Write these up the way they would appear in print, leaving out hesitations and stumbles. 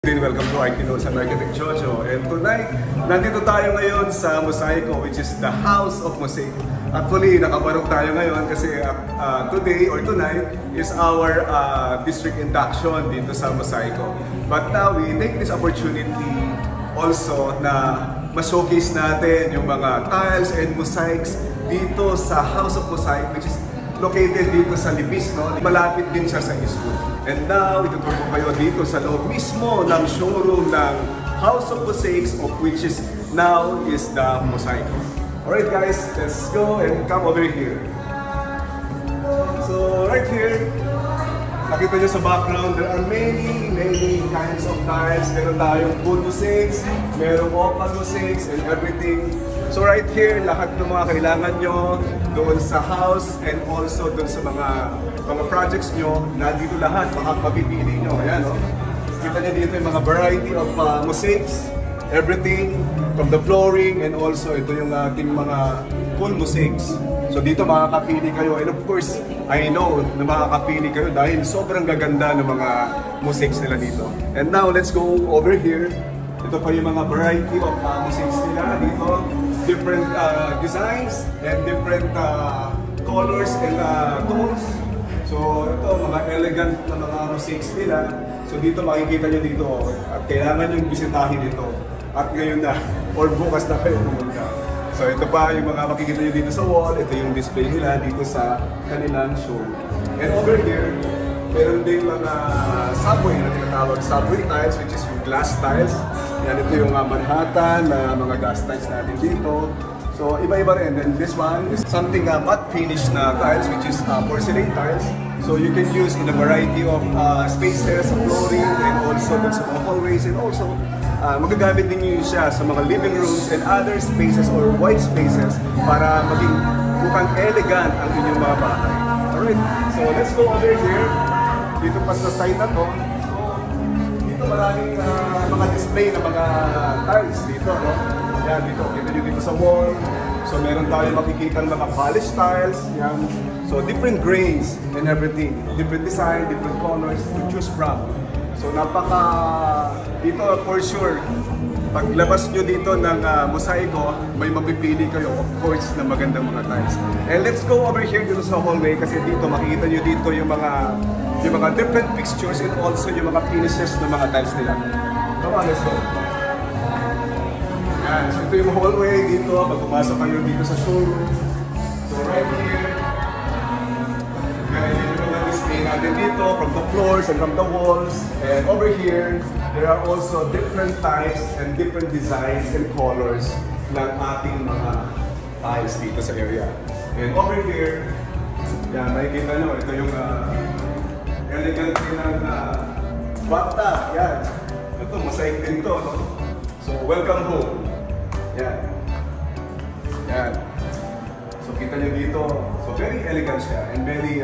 Welcome to Archinodes and Architect Jojo. And tonight, nandito tayo ngayon sa Mosaico, which is the House of Mosaic. Actually, nakabarok tayo ngayon kasi today or tonight is our district induction dito sa Mosaico. But now, we take this opportunity also na ma-showcase natin yung mga tiles and mosaics dito sa House of Mosaic, which is located dito sa Libis, no? Malapit din siya sa Eastwood. And now, ituturo ko kayo dito sa loob mismo ng showroom ng House of Mosaics, of which is now is the Mosaico. Alright guys, let's go and come over here. So right here, nakita nyo sa background, there are many kinds of tiles. Meron tayong wood mosaics, merong opal mosaics, and everything. So right here, lahat ng mga kailangan nyo doon sa house and also doon sa mga projects nyo, nandito lahat, mapipili nyo. Ayan, no? Kita nyo dito yung mga variety of mosaics, everything from the flooring, and also ito yung ating mga full mosaics. So dito makakapili kayo, and of course, I know na makakapili kayo dahil sobrang gaganda ng mga mosaics nila dito. And now, let's go over here. Ito pa yung mga variety of mosaics nila dito. Different designs and different colors and tones. So ito, mga elegant na mga mosaics nila. So dito makikita nyo dito at kailangan nyo bisitahin ito. At ngayon na, or bukas na kayo pumunta. So ito pa yung mga makikita nyo dito sa wall. Ito yung display nila dito sa kanilang showroom. And over here, meron din mga subway na tinatawag subway tiles, which is yung glass tiles. Yan, ito yung Manhattan na mga glass tiles natin dito. So iba-iba rin. And this one is something matte finish na tiles, which is porcelain tiles. So you can use in a variety of spaces, flooring, and also sa mga hallways, and also magagamit din nyo siya sa mga living rooms and other spaces or white spaces para maging mukhang elegant ang inyong mga bahay. Alright, so let's go over here. Dito pa sa side na to. So dito maraming mga display na mga tiles dito, no? Yan, dito. Kita nyo dito sa wall. So meron tayo makikita ng mga polished tiles. Yan. So different grains and everything. Different design, different colors to choose from. So dito for sure, paglabas nyo dito ng Mosaico, may mapipili kayo, of course, na magandang mga tiles. And let's go over here dito sa hallway kasi dito makikita nyo dito yung mga different fixtures and also yung mga finishes ng mga tiles nila. Come on, let's go. Yan, so ito yung hallway dito, pag pumasok kayo dito sa showroom. So right here, natin dito from the floors and from the walls, and over here there are also different types and different designs and colors ng ating mga tiles dito sa area. And over here, yan, makikita nyo, ito yung elegant ng bathtub. Yan, ito, mosaic din to, no? So welcome home. Yan. Yan. So kita nyo dito, so very elegant siya and very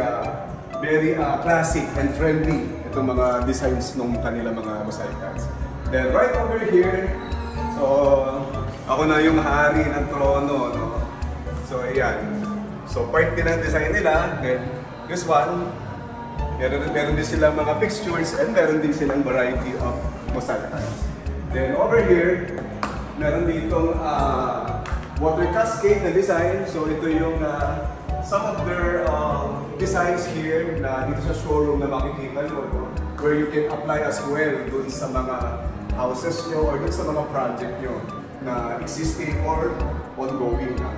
classic and friendly itong mga designs ng kanila mga mosaic tiles. Then right over here, so ako na yung hari ng trono, no? So ayan. So part din ang design nila. Then this one, meron din silang mga fixtures and meron din silang variety of mosaic tiles. Then over here, meron ditong water cascade na design. So ito yung some of their designs here na dito sa showroom na makikita nyo, no? Where you can apply as well dun sa mga houses nyo or dun sa mga project nyo na existing or ongoing na.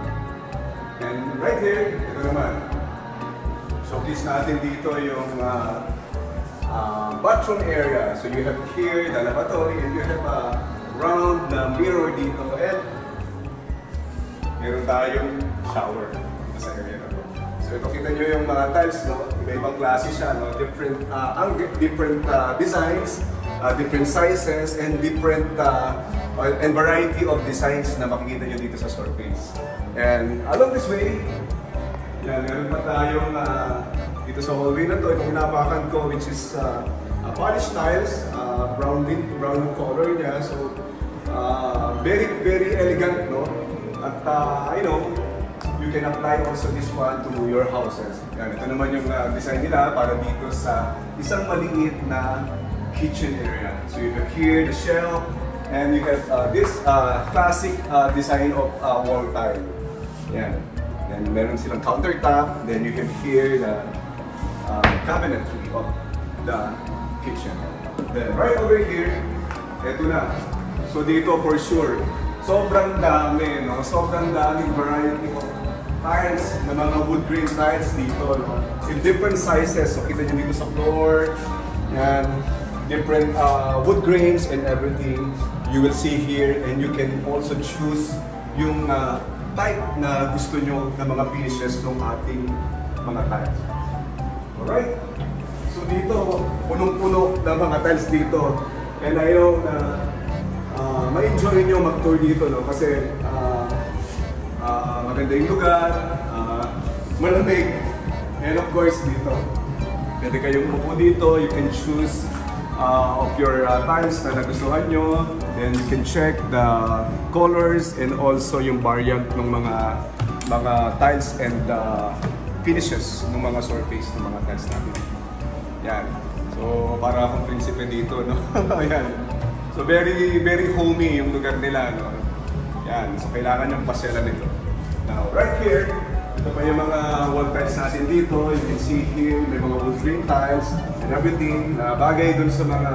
And right here, ito naman. Showcase natin dito yung bathroom area. So you have here the lavatory and you have a round na mirror dito and meron tayong shower dito sa area na to. So ito kita nyo yung mga tiles, no? Iba-ibang klase siya, no? Different designs, different sizes, and different and variety of designs na makikita nyo dito sa surface. And along this way, yan, meron pa tayong dito sa hallway na to, itong hinapakan ko, which is polished tiles, brown color niya. So very elegant, no? At you know, you can apply also this one to your houses. Yan, ito naman yung design nila para dito sa isang maliit na kitchen area. So you have here the shelf, and you have this classic design of wall tile. Yan. Then meron silang countertop. Then you have here the cabinetry of the kitchen. Then right over here, eto na. So dito for sure, sobrang dami, no? Sobrang daming variety of tiles, na mga wood grain tiles dito, no? In different sizes. So kita nyo dito sa floor, yan, different wood grains and everything you will see here, and you can also choose yung type na gusto nyo na mga finishes ng ating mga tiles. Alright? So dito, punong-puno ng mga tiles dito. And ayaw na ma-enjoy nyo mag-tour dito, no? Kasi maganda yung lugar, malamig, and of course dito. Pwede kayong upo dito, you can choose of your tiles na nagustuhan nyo. Then you can check the colors and also yung variant ng mga tiles and finishes ng mga surface ng mga tiles natin. Yan. So para akong prinsipe dito, no? Yan. So very homey yung lugar nila, no? Yan. So kailangan yung pasyalan nito. Now right here, ito pa yung mga wall tiles natin dito. You can see here, may mga wood grain tiles and everything na bagay dun sa mga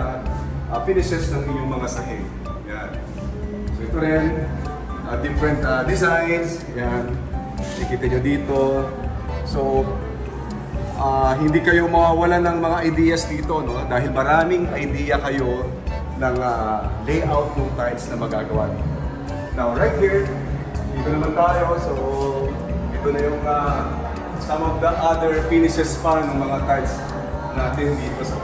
finishes ng inyong mga sahig. Yan. So ito rin, different designs. Yan. Nakikita nyo dito. So, hindi kayo mawawalan ng mga ideas dito, no? Dahil maraming idea kayo ng layout ng tiles na magagawa. Now, right here, dito naman tayo. So, ito na yung some of the other finishes pa ng mga tiles natin dito sa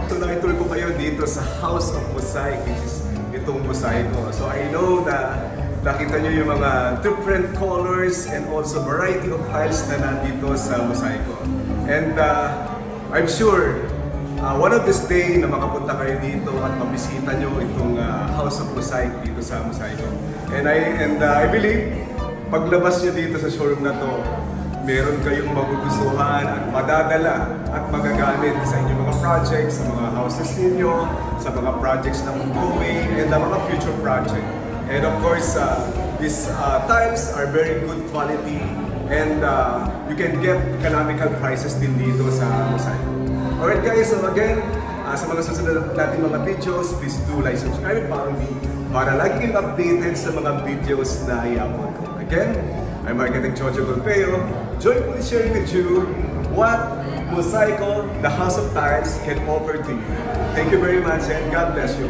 ito na ituloy ko kayo dito sa House of Mosaic, which is itong Mosaico. So I know na nakita nyo yung mga different colors and also variety of tiles na nandito sa Mosaico. And I'm sure one of this day na makapunta kayo dito at mabisita nyo itong House of Mosaic dito sa Mosaico. And I believe paglabas nyo dito sa showroom na to, meron kayong magugustuhan at madadala at magagamit sa inyong mga projects, sa mga houses ninyo, sa mga projects na ongoing, and the mga future project. And of course, these tiles are very good quality, and you can get economical prices din dito sa Mosaico. Alright guys, so again, sa mga susunod natin mga videos, please do like, subscribe, follow me para lagi kayong updated sa mga videos na i-upload ko. Again, I'm Architect Jojo Golpeo, joyfully sharing with you what Mosaico, the House of Tiles, can offer to you. Thank you very much and God bless you.